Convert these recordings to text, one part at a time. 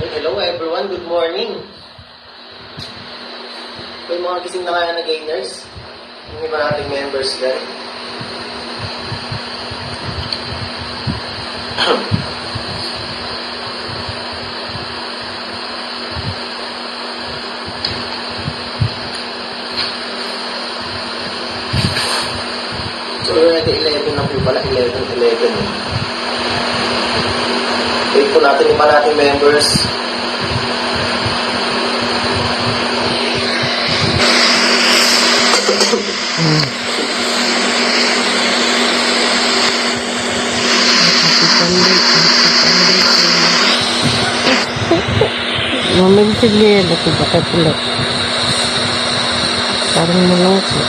Hello everyone, good morning. May mga gising na kaya na gainers. Yung iba nating members dyan. So, already 11 na po pala. 11. Wait po natin yung iba nating members. Mamagisig niya yan ako baka pula. Parang maloko.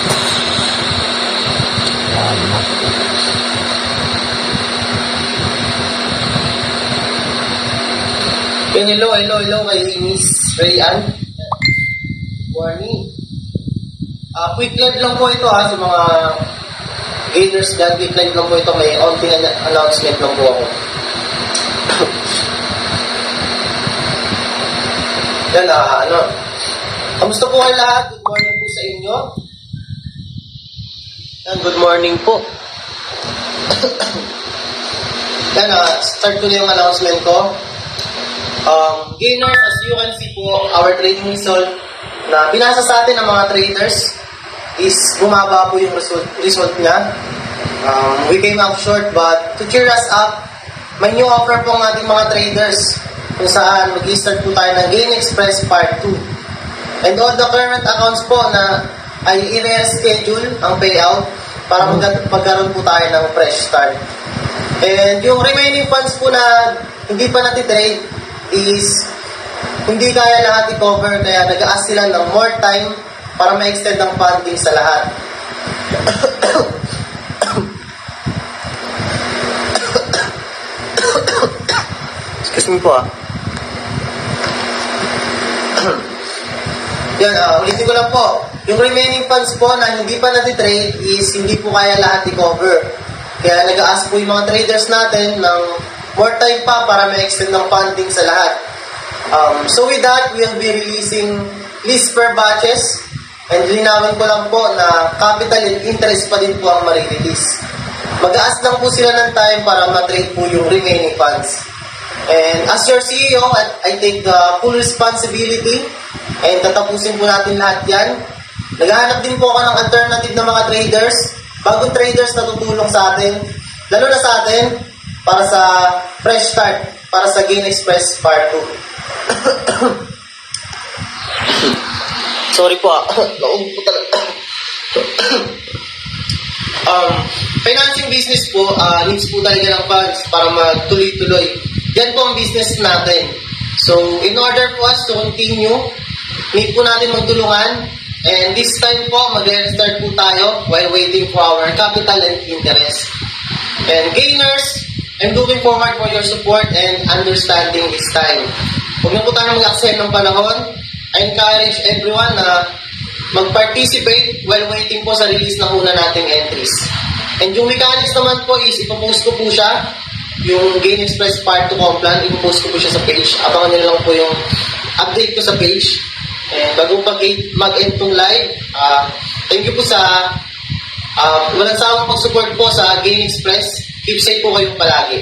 Hello kay Miss Rayan. Morning. Quick live lang po ito sa mga gainers dyan. Quick live lang po ito. May onting announcement lang po ako. Yan, kamusta po kayo lahat? Good morning po sa inyo. Yan, good morning po. Yan, start ko na yung announcement ko. Gainers, as you can see po, our trading result na binasa sa atin ng mga traders is bumaba po yung result niya. We came up short, but to cheer us up, may new offer po ng ating mga traders kung saan mag-start po tayo ng Gain Express Part 2. And all the current accounts po na ay i-reschedule ang payout para magkaroon po tayo ng fresh start. And yung remaining funds po na hindi pa natitrade is hindi kaya lahat i-cover, kaya nag-a-ask sila ng more time para ma-extend ang funding sa lahat. Excuse me po Yan, ulitin ko lang po. Yung remaining funds po na hindi pa natitrade is hindi po kaya lahat i-cover. Kaya nag-a-ask po yung mga traders natin ng more time pa para ma-extend ng funding sa lahat. So with that, we'll be releasing list per batches. And linawin ko lang po na capital and interest pa din po ang marirelease. Mag-a-ask lang po sila ng time para ma-trade po yung remaining funds. And as your CEO, I take the full responsibility and tatapusin po natin lahat yan. Naghahanap din po ako ng alternative na mga traders, bagong traders na tutulong sa atin, lalo na sa atin, para sa fresh start, para sa Gain Express Part 2. Sorry po naubos po talaga. Financing business po, needs po talaga ng funds para magtuloy-tuloy. Yan po ang business natin. So, in order for us to continue, need po natin magtulungan. And this time po, mag-restart po tayo while waiting for our capital and interest. And gainers, I'm looking forward for your support and understanding this time. Huwag na po tayo mag-accept ng panahon. I encourage everyone na mag-participate while waiting po sa release ng una nating entries. And yung mechanics naman po is, ipopost ko po siya, yung Gain Express Part 2 Complan, ipopost ko po siya sa page. Abangan nyo lang po yung update ko sa page. And bago mag-end tong live, thank you po sa walang sawang pag-support po sa Gain Express. Keep safe po kayong palagi.